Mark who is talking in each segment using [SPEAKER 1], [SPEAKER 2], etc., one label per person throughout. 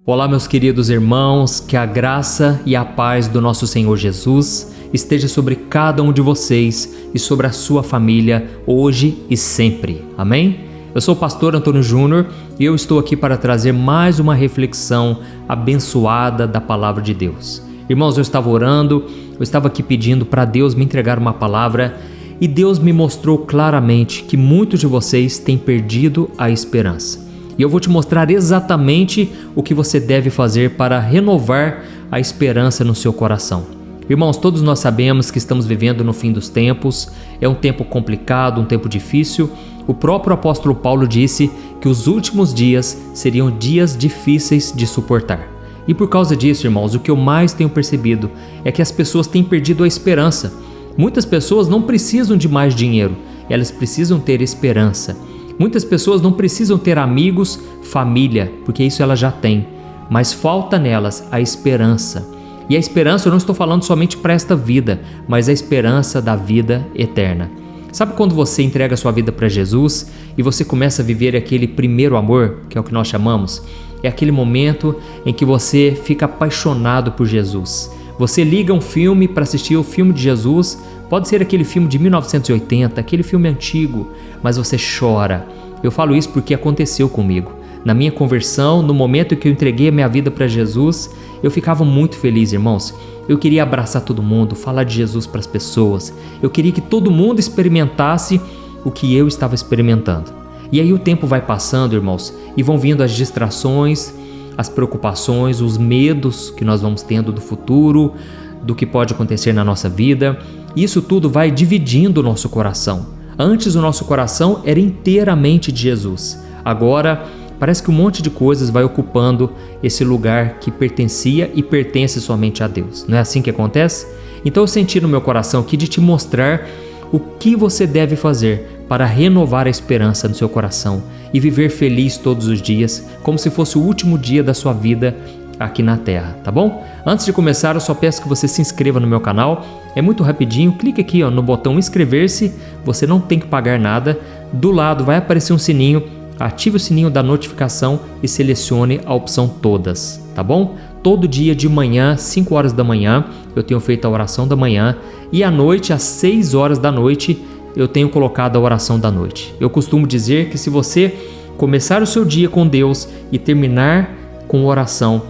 [SPEAKER 1] Olá, meus queridos irmãos, que a graça e a paz do nosso Senhor Jesus esteja sobre cada um de vocês e sobre a sua família, hoje e sempre. Amém? Eu sou o pastor Antônio Júnior e eu estou aqui para trazer mais uma reflexão abençoada da Palavra de Deus. Irmãos, eu estava orando, eu estava aqui pedindo para Deus me entregar uma palavra e Deus me mostrou claramente que muitos de vocês têm perdido a esperança. E eu vou te mostrar exatamente o que você deve fazer para renovar a esperança no seu coração. Irmãos, todos nós sabemos que estamos vivendo no fim dos tempos, é um tempo complicado, um tempo difícil. O próprio apóstolo Paulo disse que os últimos dias seriam dias difíceis de suportar. E por causa disso, irmãos, o que eu mais tenho percebido é que as pessoas têm perdido a esperança. Muitas pessoas não precisam de mais dinheiro, elas precisam ter esperança. Muitas pessoas não precisam ter amigos, família, porque isso elas já têm, mas falta nelas a esperança. E a esperança eu não estou falando somente para esta vida, mas a esperança da vida eterna. Sabe quando você entrega a sua vida para Jesus e você começa a viver aquele primeiro amor, que é o que nós chamamos? É aquele momento em que você fica apaixonado por Jesus. Você liga um filme para assistir o filme de Jesus, pode ser aquele filme de 1980, aquele filme antigo, mas você chora. Eu falo isso porque aconteceu comigo. Na minha conversão, no momento em que eu entreguei a minha vida para Jesus, eu ficava muito feliz, irmãos. Eu queria abraçar todo mundo, falar de Jesus para as pessoas. Eu queria que todo mundo experimentasse o que eu estava experimentando. E aí o tempo vai passando, irmãos, e vão vindo as distrações, as preocupações, os medos que nós vamos tendo do futuro, do que pode acontecer na nossa vida. Isso tudo vai dividindo o nosso coração. Antes o nosso coração era inteiramente de Jesus. Agora parece que um monte de coisas vai ocupando esse lugar que pertencia e pertence somente a Deus. Não é assim que acontece? Então eu senti no meu coração aqui de te mostrar o que você deve fazer para renovar a esperança no seu coração e viver feliz todos os dias, como se fosse o último dia da sua vida aqui na Terra, tá bom? Antes de começar, eu só peço que você se inscreva no meu canal. É muito rapidinho, clique aqui no botão inscrever-se, você não tem que pagar nada. Do lado vai aparecer um sininho, ative o sininho da notificação e selecione a opção todas, tá bom? Todo dia de manhã, 5 horas da manhã, eu tenho feito a oração da manhã e à noite, às 6 horas da noite, eu tenho colocado a oração da noite. Eu costumo dizer que se você começar o seu dia com Deus e terminar com oração,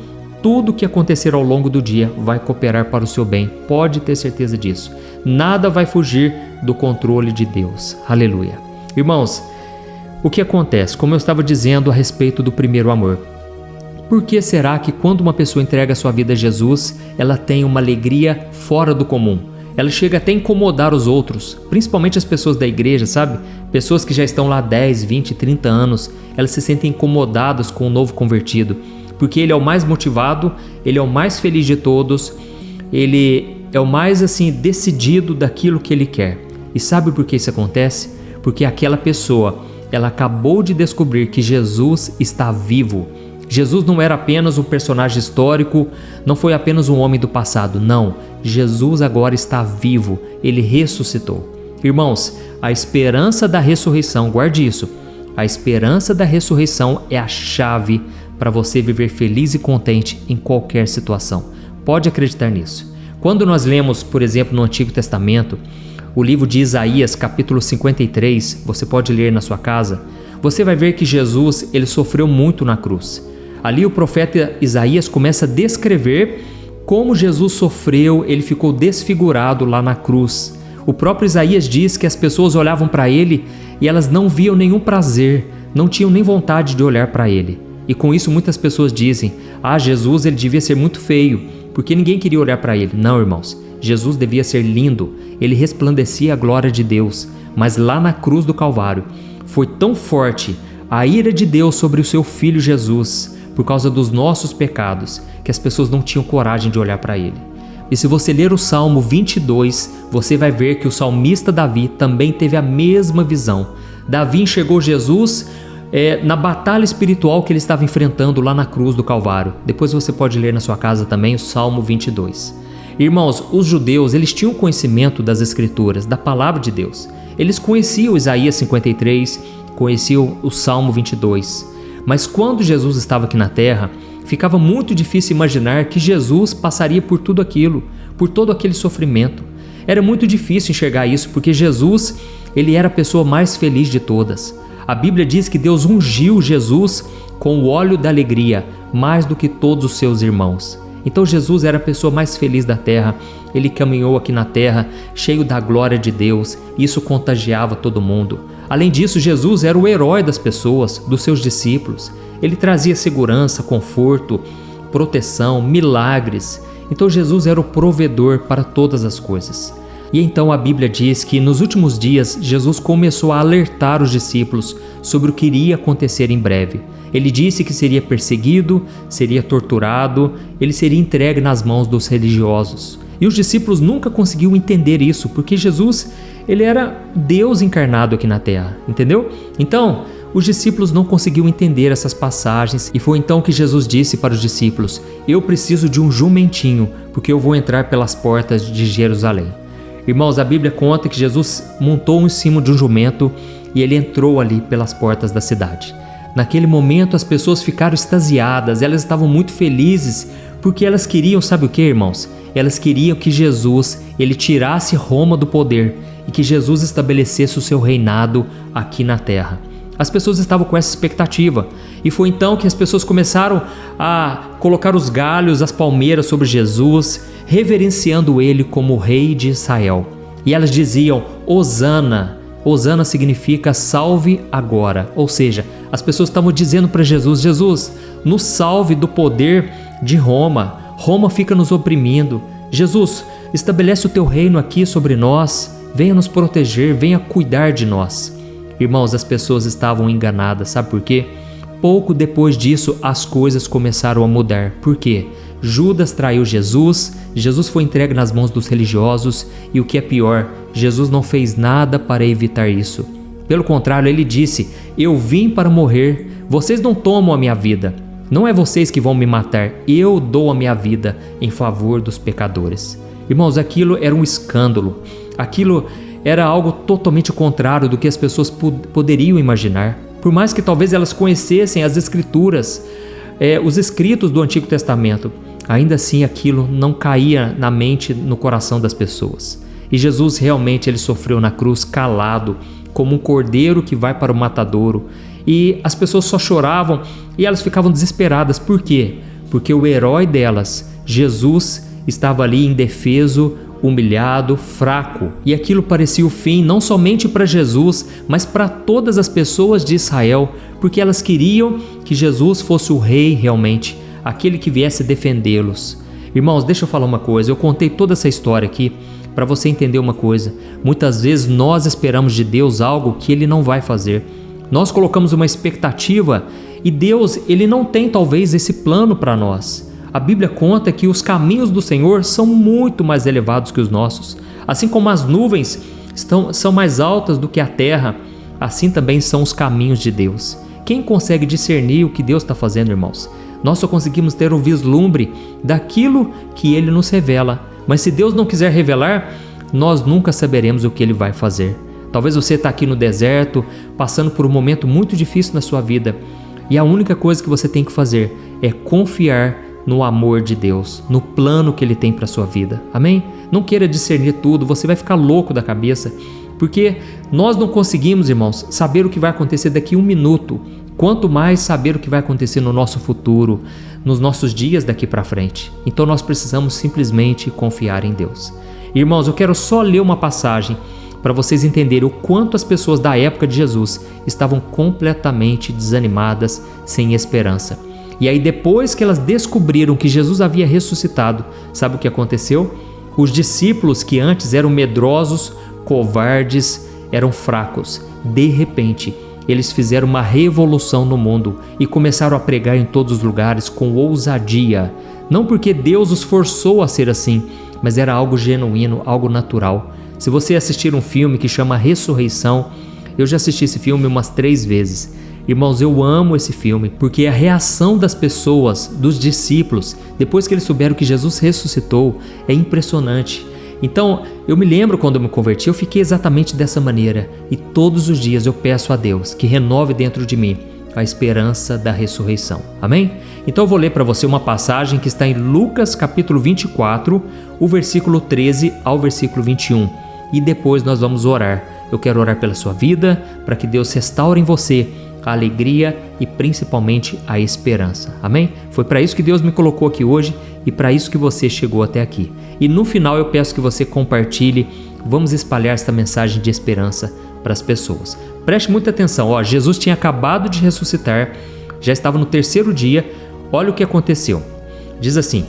[SPEAKER 1] tudo que acontecer ao longo do dia vai cooperar para o seu bem. Pode ter certeza disso. Nada vai fugir do controle de Deus. Aleluia. Irmãos, o que acontece? Como eu estava dizendo a respeito do primeiro amor. Por que será que quando uma pessoa entrega a sua vida a Jesus, ela tem uma alegria fora do comum? Ela chega até a incomodar os outros, principalmente as pessoas da igreja, sabe? Pessoas que já estão lá 10, 20, 30 anos, elas se sentem incomodadas com o novo convertido, porque ele é o mais motivado, ele é o mais feliz de todos, ele é o mais decidido daquilo que ele quer. E sabe por que isso acontece? Porque aquela pessoa, ela acabou de descobrir que Jesus está vivo. Jesus não era apenas um personagem histórico, não foi apenas um homem do passado, não. Jesus agora está vivo, ele ressuscitou. Irmãos, a esperança da ressurreição, guarde isso, a esperança da ressurreição é a chave para você viver feliz e contente em qualquer situação. Pode acreditar nisso. Quando nós lemos, por exemplo, no Antigo Testamento, o livro de Isaías, capítulo 53, você pode ler na sua casa, você vai ver que Jesus, ele sofreu muito na cruz. Ali o profeta Isaías começa a descrever como Jesus sofreu, ele ficou desfigurado lá na cruz. O próprio Isaías diz que as pessoas olhavam para ele e elas não viam nenhum prazer, não tinham nem vontade de olhar para ele. E com isso muitas pessoas dizem, Jesus ele devia ser muito feio, porque ninguém queria olhar para ele. Não, irmãos, Jesus devia ser lindo, ele resplandecia a glória de Deus. Mas lá na cruz do Calvário foi tão forte a ira de Deus sobre o seu Filho Jesus, por causa dos nossos pecados, que as pessoas não tinham coragem de olhar para ele. E se você ler o Salmo 22, você vai ver que o salmista Davi também teve a mesma visão. Davi enxergou Jesus na batalha espiritual que ele estava enfrentando lá na cruz do Calvário. Depois você pode ler na sua casa também o Salmo 22. Irmãos, os judeus, eles tinham conhecimento das Escrituras, da Palavra de Deus. Eles conheciam Isaías 53, conheciam o Salmo 22. Mas quando Jesus estava aqui na terra, ficava muito difícil imaginar que Jesus passaria por tudo aquilo, por todo aquele sofrimento. Era muito difícil enxergar isso, porque Jesus, ele era a pessoa mais feliz de todas. A Bíblia diz que Deus ungiu Jesus com o óleo da alegria, mais do que todos os seus irmãos. Então Jesus era a pessoa mais feliz da terra. Ele caminhou aqui na terra cheio da glória de Deus. Isso contagiava todo mundo. Além disso, Jesus era o herói das pessoas, dos seus discípulos. Ele trazia segurança, conforto, proteção, milagres. Então Jesus era o provedor para todas as coisas. E então a Bíblia diz que nos últimos dias Jesus começou a alertar os discípulos sobre o que iria acontecer em breve. Ele disse que seria perseguido, seria torturado, ele seria entregue nas mãos dos religiosos. E os discípulos nunca conseguiram entender isso, porque Jesus, ele era Deus encarnado aqui na terra, entendeu? Então, os discípulos não conseguiam entender essas passagens, e foi então que Jesus disse para os discípulos: eu preciso de um jumentinho, porque eu vou entrar pelas portas de Jerusalém. Irmãos, a Bíblia conta que Jesus montou em cima de um jumento e ele entrou ali pelas portas da cidade. Naquele momento as pessoas ficaram extasiadas, elas estavam muito felizes, porque elas queriam, sabe o que, irmãos? Elas queriam que Jesus, ele tirasse Roma do poder e que Jesus estabelecesse o seu reinado aqui na terra. As pessoas estavam com essa expectativa, e foi então que as pessoas começaram a colocar os galhos, as palmeiras sobre Jesus, reverenciando ele como o rei de Israel. E elas diziam: Hosana. Hosana significa salve agora, ou seja, as pessoas estavam dizendo para Jesus: Jesus, nos salve do poder de Roma, Roma fica nos oprimindo. Jesus, estabelece o teu reino aqui sobre nós, venha nos proteger, venha cuidar de nós. Irmãos, as pessoas estavam enganadas, sabe por quê? Pouco depois disso, as coisas começaram a mudar. Por quê? Judas traiu Jesus, Jesus foi entregue nas mãos dos religiosos e o que é pior, Jesus não fez nada para evitar isso. Pelo contrário, ele disse: eu vim para morrer, vocês não tomam a minha vida. Não é vocês que vão me matar, eu dou a minha vida em favor dos pecadores. Irmãos, aquilo era um escândalo, aquilo era algo totalmente contrário do que as pessoas poderiam imaginar. Por mais que talvez elas conhecessem as escrituras, os escritos do Antigo Testamento, ainda assim aquilo não caía na mente, no coração das pessoas. E Jesus realmente ele sofreu na cruz calado, como um cordeiro que vai para o matadouro. E as pessoas só choravam e elas ficavam desesperadas. Por quê? Porque o herói delas, Jesus, estava ali indefeso, humilhado, fraco. E aquilo parecia o fim não somente para Jesus, mas para todas as pessoas de Israel, porque elas queriam que Jesus fosse o rei realmente, aquele que viesse defendê-los. Irmãos, deixa eu falar uma coisa, eu contei toda essa história aqui para você entender uma coisa. Muitas vezes nós esperamos de Deus algo que Ele não vai fazer. Nós colocamos uma expectativa e Deus, Ele não tem talvez esse plano para nós. A Bíblia conta que os caminhos do Senhor são muito mais elevados que os nossos. Assim como as nuvens são mais altas do que a terra, assim também são os caminhos de Deus. Quem consegue discernir o que Deus está fazendo, irmãos? Nós só conseguimos ter um vislumbre daquilo que Ele nos revela. Mas se Deus não quiser revelar, nós nunca saberemos o que Ele vai fazer. Talvez você está aqui no deserto, passando por um momento muito difícil na sua vida, e a única coisa que você tem que fazer é confiar no amor de Deus, no plano que Ele tem para a sua vida. Amém? Não queira discernir tudo, você vai ficar louco da cabeça, porque nós não conseguimos, irmãos, saber o que vai acontecer daqui a um minuto, quanto mais saber o que vai acontecer no nosso futuro, nos nossos dias daqui para frente. Então nós precisamos simplesmente confiar em Deus. Irmãos, eu quero só ler uma passagem para vocês entenderem o quanto as pessoas da época de Jesus estavam completamente desanimadas, sem esperança. E aí depois que elas descobriram que Jesus havia ressuscitado, sabe o que aconteceu? Os discípulos que antes eram medrosos, covardes, eram fracos. De repente, eles fizeram uma revolução no mundo e começaram a pregar em todos os lugares com ousadia. Não porque Deus os forçou a ser assim, mas era algo genuíno, algo natural. Se você assistir um filme que chama Ressurreição, eu já assisti esse filme umas 3 vezes. Irmãos, eu amo esse filme, porque a reação das pessoas, dos discípulos, depois que eles souberam que Jesus ressuscitou, é impressionante. Então, eu me lembro quando eu me converti, eu fiquei exatamente dessa maneira. E todos os dias eu peço a Deus que renove dentro de mim a esperança da ressurreição. Amém? Então eu vou ler para você uma passagem que está em Lucas capítulo 24, o versículo 13 ao versículo 21. E depois nós vamos orar. Eu quero orar pela sua vida, para que Deus restaure em você a alegria e principalmente a esperança. Amém? Foi para isso que Deus me colocou aqui hoje e para isso que você chegou até aqui. E no final eu peço que você compartilhe, vamos espalhar esta mensagem de esperança para as pessoas. Preste muita atenção, Jesus tinha acabado de ressuscitar, já estava no terceiro dia. Olha o que aconteceu. Diz assim: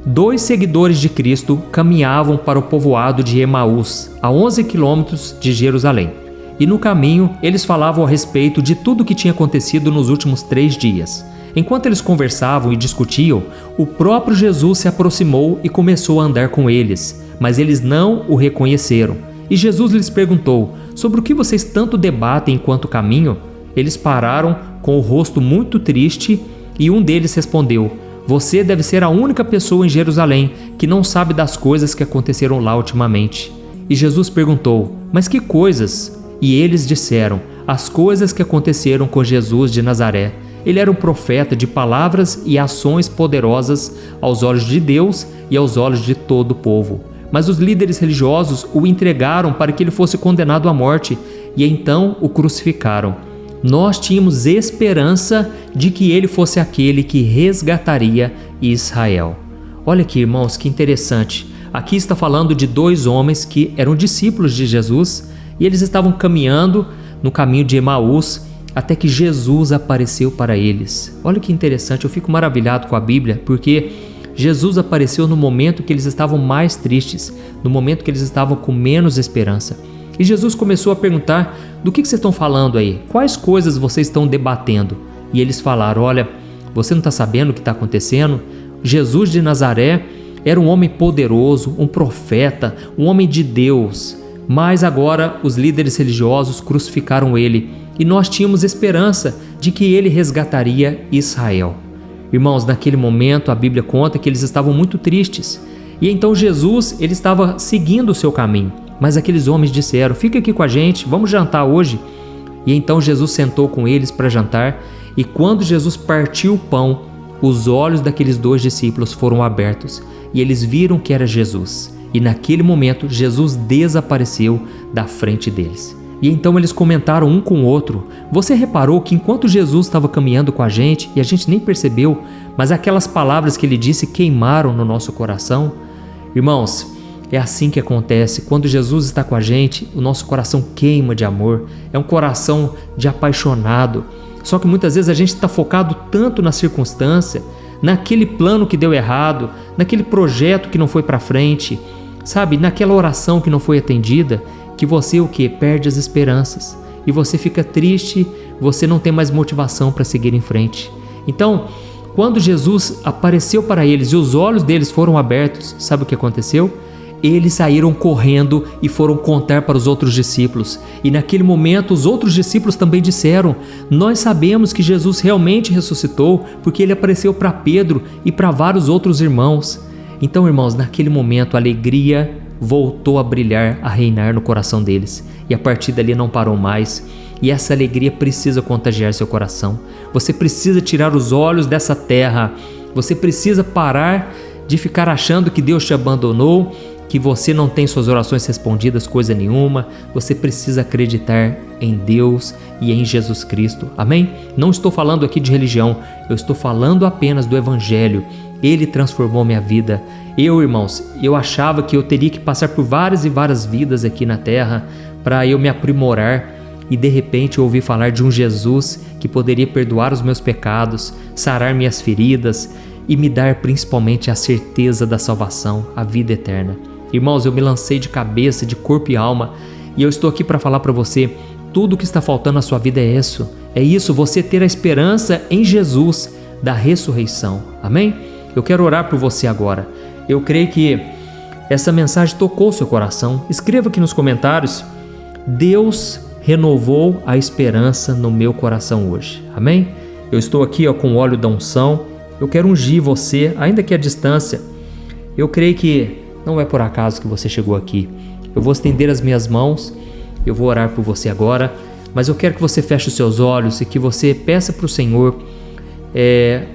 [SPEAKER 1] 2 seguidores de Cristo caminhavam para o povoado de Emaús, a 11 quilômetros de Jerusalém. E no caminho, eles falavam a respeito de tudo o que tinha acontecido nos últimos 3 dias. Enquanto eles conversavam e discutiam, o próprio Jesus se aproximou e começou a andar com eles, mas eles não o reconheceram. E Jesus lhes perguntou: sobre o que vocês tanto debatem enquanto caminham? Eles pararam com o rosto muito triste e um deles respondeu: você deve ser a única pessoa em Jerusalém que não sabe das coisas que aconteceram lá ultimamente. E Jesus perguntou: mas que coisas? E eles disseram: as coisas que aconteceram com Jesus de Nazaré. Ele era um profeta de palavras e ações poderosas aos olhos de Deus e aos olhos de todo o povo. Mas os líderes religiosos o entregaram para que ele fosse condenado à morte e então o crucificaram. Nós tínhamos esperança de que ele fosse aquele que resgataria Israel. Olha aqui, irmãos, que interessante. Aqui está falando de 2 homens que eram discípulos de Jesus e eles estavam caminhando no caminho de Emaús até que Jesus apareceu para eles. Olha que interessante, eu fico maravilhado com a Bíblia, porque Jesus apareceu no momento que eles estavam mais tristes, no momento que eles estavam com menos esperança. E Jesus começou a perguntar: do que vocês estão falando aí? Quais coisas vocês estão debatendo? E eles falaram: olha, você não está sabendo o que está acontecendo? Jesus de Nazaré era um homem poderoso, um profeta, um homem de Deus. Mas agora os líderes religiosos crucificaram ele e nós tínhamos esperança de que ele resgataria Israel. Irmãos, naquele momento a Bíblia conta que eles estavam muito tristes. E então Jesus, ele estava seguindo o seu caminho. Mas aqueles homens disseram: fica aqui com a gente, vamos jantar hoje. E então Jesus sentou com eles para jantar. E quando Jesus partiu o pão, os olhos daqueles 2 discípulos foram abertos e eles viram que era Jesus. E naquele momento Jesus desapareceu da frente deles. E então eles comentaram um com o outro: você reparou que enquanto Jesus estava caminhando com a gente e a gente nem percebeu, mas aquelas palavras que ele disse queimaram no nosso coração? Irmãos, é assim que acontece. Quando Jesus está com a gente, o nosso coração queima de amor. É um coração de apaixonado. Só que muitas vezes a gente está focado tanto na circunstância, naquele plano que deu errado, naquele projeto que não foi para frente, sabe, naquela oração que não foi atendida, que você o quê? Perde as esperanças. E você fica triste, você não tem mais motivação para seguir em frente. Então, quando Jesus apareceu para eles e os olhos deles foram abertos, sabe o que aconteceu? Eles saíram correndo e foram contar para os outros discípulos. E naquele momento os outros discípulos também disseram: nós sabemos que Jesus realmente ressuscitou, porque ele apareceu para Pedro e para vários outros irmãos. Então, irmãos, naquele momento a alegria voltou a brilhar, a reinar no coração deles. E a partir dali não parou mais. E essa alegria precisa contagiar seu coração. Você precisa tirar os olhos dessa terra. Você precisa parar de ficar achando que Deus te abandonou, que você não tem suas orações respondidas, coisa nenhuma. Você precisa acreditar em Deus e em Jesus Cristo. Amém? Não estou falando aqui de religião, eu estou falando apenas do Evangelho. Ele transformou minha vida. Irmãos, eu achava que eu teria que passar por várias e várias vidas aqui na terra para eu me aprimorar. E de repente eu ouvi falar de um Jesus que poderia perdoar os meus pecados, sarar minhas feridas e me dar principalmente a certeza da salvação, a vida eterna. Irmãos, eu me lancei de cabeça, de corpo e alma, e eu estou aqui para falar para você: tudo o que está faltando na sua vida é isso. É isso, você ter a esperança em Jesus da ressurreição. Amém? Eu quero orar por você agora. Eu creio que essa mensagem tocou seu coração. Escreva aqui nos comentários: Deus renovou a esperança no meu coração hoje. Amém? Eu estou aqui com o óleo da unção. Eu quero ungir você, ainda que à distância. Eu creio que não é por acaso que você chegou aqui. Eu vou estender as minhas mãos, eu vou orar por você agora. Mas eu quero que você feche os seus olhos e que você peça para o Senhor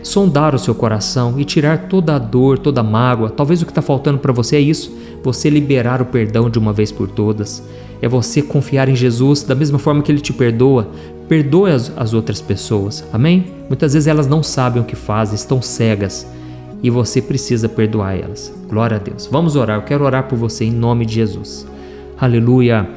[SPEAKER 1] sondar o seu coração e tirar toda a dor, toda a mágoa. Talvez o que está faltando para você é isso, você liberar o perdão de uma vez por todas. É você confiar em Jesus da mesma forma que Ele te perdoa. Perdoe as outras pessoas, amém? Muitas vezes elas não sabem o que fazem, estão cegas e você precisa perdoar elas. Glória a Deus. Vamos orar, eu quero orar por você em nome de Jesus. Aleluia.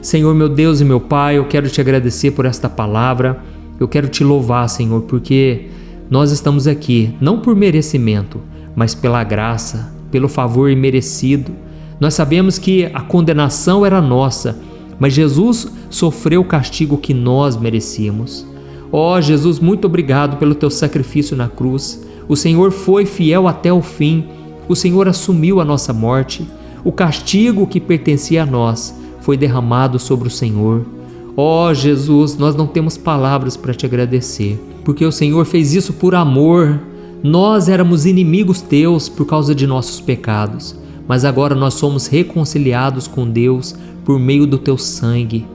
[SPEAKER 1] Senhor, meu Deus e meu Pai, eu quero te agradecer por esta palavra. Eu quero te louvar, Senhor, porque nós estamos aqui não por merecimento, mas pela graça, pelo favor imerecido. Nós sabemos que a condenação era nossa, mas Jesus sofreu o castigo que nós merecíamos. Ó Jesus, muito obrigado pelo teu sacrifício na cruz. O Senhor foi fiel até o fim. O Senhor assumiu a nossa morte. O castigo que pertencia a nós foi derramado sobre o Senhor. Ó Jesus, nós não temos palavras para te agradecer, porque o Senhor fez isso por amor. Nós éramos inimigos teus por causa de nossos pecados, mas agora nós somos reconciliados com Deus por meio do teu sangue.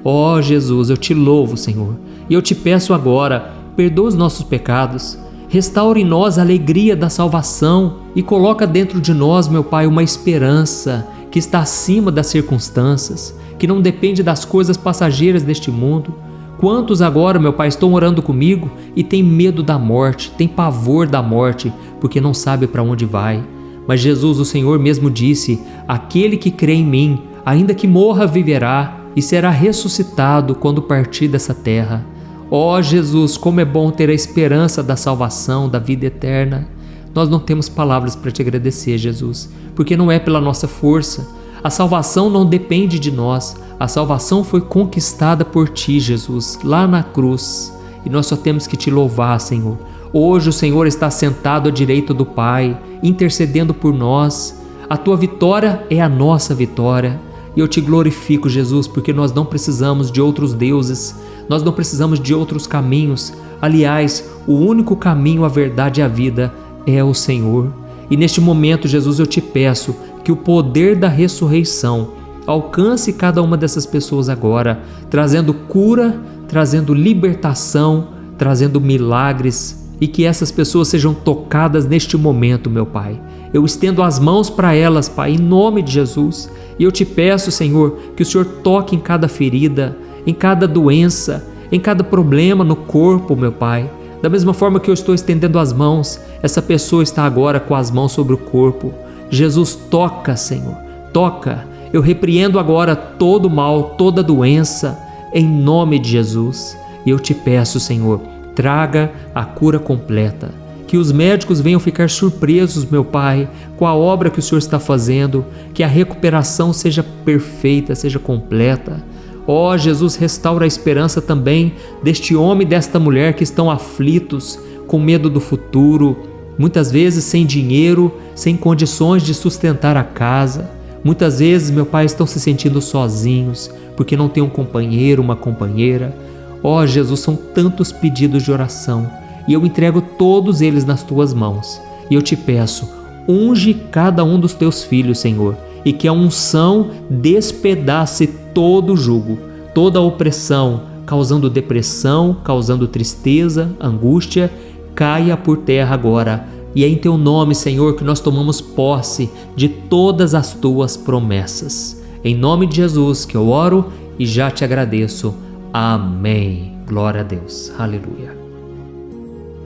[SPEAKER 1] Ó Jesus, eu te louvo, Senhor, e eu te peço agora, perdoa os nossos pecados, restaure em nós a alegria da salvação e coloca dentro de nós, meu Pai, uma esperança que está acima das circunstâncias, que não depende das coisas passageiras deste mundo. Quantos agora, meu Pai, estão orando comigo e têm medo da morte, têm pavor da morte, porque não sabe para onde vai. Mas Jesus, o Senhor mesmo disse, aquele que crê em mim, ainda que morra, viverá e será ressuscitado quando partir dessa terra. Ó Jesus, como é bom ter a esperança da salvação, da vida eterna. Nós não temos palavras para te agradecer, Jesus, porque não é pela nossa força. A salvação não depende de nós. A salvação foi conquistada por ti, Jesus, lá na cruz. E nós só temos que te louvar, Senhor. Hoje o Senhor está sentado à direita do Pai, intercedendo por nós. A tua vitória é a nossa vitória. E eu te glorifico, Jesus, porque nós não precisamos de outros deuses. Nós não precisamos de outros caminhos. Aliás, o único caminho, a verdade e a vida é o Senhor. E neste momento, Jesus, eu te peço que o poder da ressurreição alcance cada uma dessas pessoas agora, trazendo cura, trazendo libertação, trazendo milagres, e que essas pessoas sejam tocadas neste momento, meu Pai. Eu estendo as mãos para elas, Pai, em nome de Jesus, e eu te peço, Senhor, que o Senhor toque em cada ferida, em cada doença, em cada problema no corpo, meu Pai. Da mesma forma que eu estou estendendo as mãos, essa pessoa está agora com as mãos sobre o corpo. Jesus, toca, Senhor, toca. Eu repreendo agora todo mal, toda doença, em nome de Jesus. E eu te peço, Senhor, traga a cura completa. Que os médicos venham ficar surpresos, meu Pai, com a obra que o Senhor está fazendo, que a recuperação seja perfeita, seja completa. Ó Jesus, restaura a esperança também deste homem e desta mulher que estão aflitos, com medo do futuro, muitas vezes sem dinheiro, sem condições de sustentar a casa. Muitas vezes, meu Pai, estão se sentindo sozinhos, porque não tem um companheiro, uma companheira. Ó Jesus, são tantos pedidos de oração, e eu entrego todos eles nas tuas mãos. E eu te peço, unge cada um dos teus filhos, Senhor, e que a unção despedace todo o jugo, toda a opressão, causando depressão, causando tristeza, angústia, caia por terra agora. E é em teu nome, Senhor, que nós tomamos posse de todas as tuas promessas. Em nome de Jesus que eu oro e já te agradeço. Amém. Glória a Deus. Aleluia.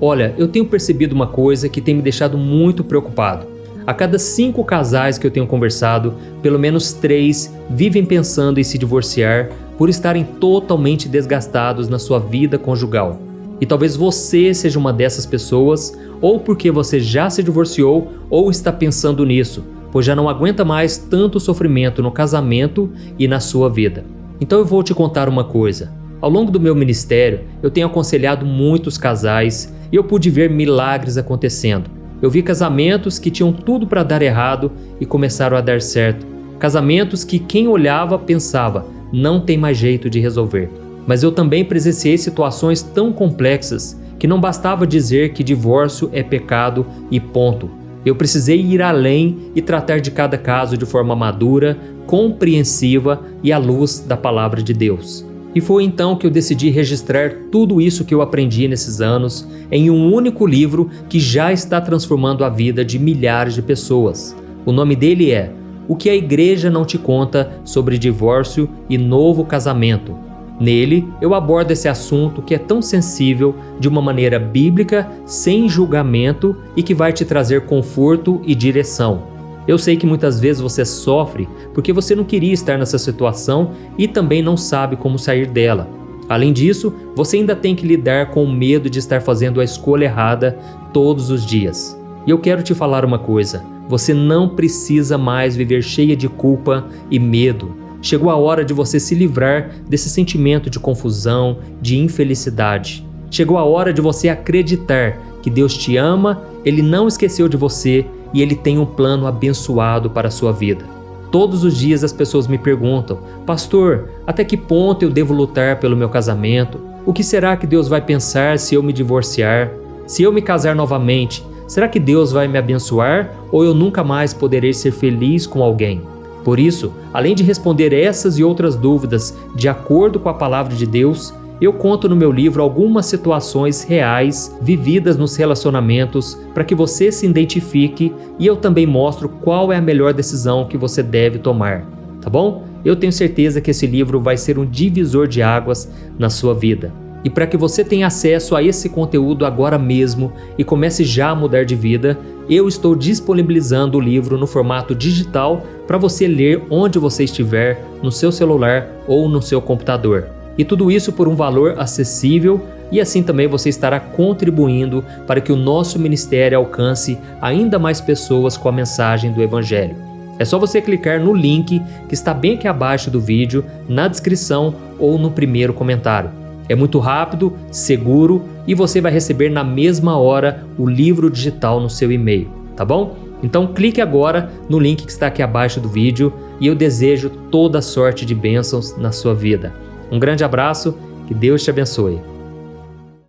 [SPEAKER 1] Olha, eu tenho percebido uma coisa que tem me deixado muito preocupado. A cada 5 casais que eu tenho conversado, pelo menos 3 vivem pensando em se divorciar por estarem totalmente desgastados na sua vida conjugal. E talvez você seja uma dessas pessoas, ou porque você já se divorciou ou está pensando nisso, pois já não aguenta mais tanto sofrimento no casamento e na sua vida. Então eu vou te contar uma coisa. Ao longo do meu ministério, eu tenho aconselhado muitos casais e eu pude ver milagres acontecendo. Eu vi casamentos que tinham tudo para dar errado e começaram a dar certo. Casamentos que quem olhava pensava, não tem mais jeito de resolver. Mas eu também presenciei situações tão complexas que não bastava dizer que divórcio é pecado e ponto. Eu precisei ir além e tratar de cada caso de forma madura, compreensiva e à luz da palavra de Deus. E foi então que eu decidi registrar tudo isso que eu aprendi nesses anos em um único livro que já está transformando a vida de milhares de pessoas. O nome dele é O que a Igreja Não Te Conta sobre Divórcio e Novo Casamento. Nele, eu abordo esse assunto que é tão sensível de uma maneira bíblica, sem julgamento e que vai te trazer conforto e direção. Eu sei que muitas vezes você sofre porque você não queria estar nessa situação e também não sabe como sair dela. Além disso, você ainda tem que lidar com o medo de estar fazendo a escolha errada todos os dias. E eu quero te falar uma coisa: você não precisa mais viver cheia de culpa e medo. Chegou a hora de você se livrar desse sentimento de confusão, de infelicidade. Chegou a hora de você acreditar que Deus te ama, Ele não esqueceu de você e Ele tem um plano abençoado para a sua vida. Todos os dias as pessoas me perguntam: pastor, até que ponto eu devo lutar pelo meu casamento? O que será que Deus vai pensar se eu me divorciar? Se eu me casar novamente, será que Deus vai me abençoar ou eu nunca mais poderei ser feliz com alguém? Por isso, além de responder essas e outras dúvidas de acordo com a palavra de Deus, eu conto no meu livro algumas situações reais vividas nos relacionamentos para que você se identifique, e eu também mostro qual é a melhor decisão que você deve tomar, tá bom? Eu tenho certeza que esse livro vai ser um divisor de águas na sua vida. E para que você tenha acesso a esse conteúdo agora mesmo e comece já a mudar de vida, eu estou disponibilizando o livro no formato digital para você ler onde você estiver, no seu celular ou no seu computador. E tudo isso por um valor acessível, e assim também você estará contribuindo para que o nosso ministério alcance ainda mais pessoas com a mensagem do Evangelho. É só você clicar no link que está bem aqui abaixo do vídeo, na descrição ou no primeiro comentário. É muito rápido, seguro e você vai receber na mesma hora o livro digital no seu e-mail, tá bom? Então clique agora no link que está aqui abaixo do vídeo e eu desejo toda sorte de bênçãos na sua vida. Um grande abraço, que Deus te abençoe.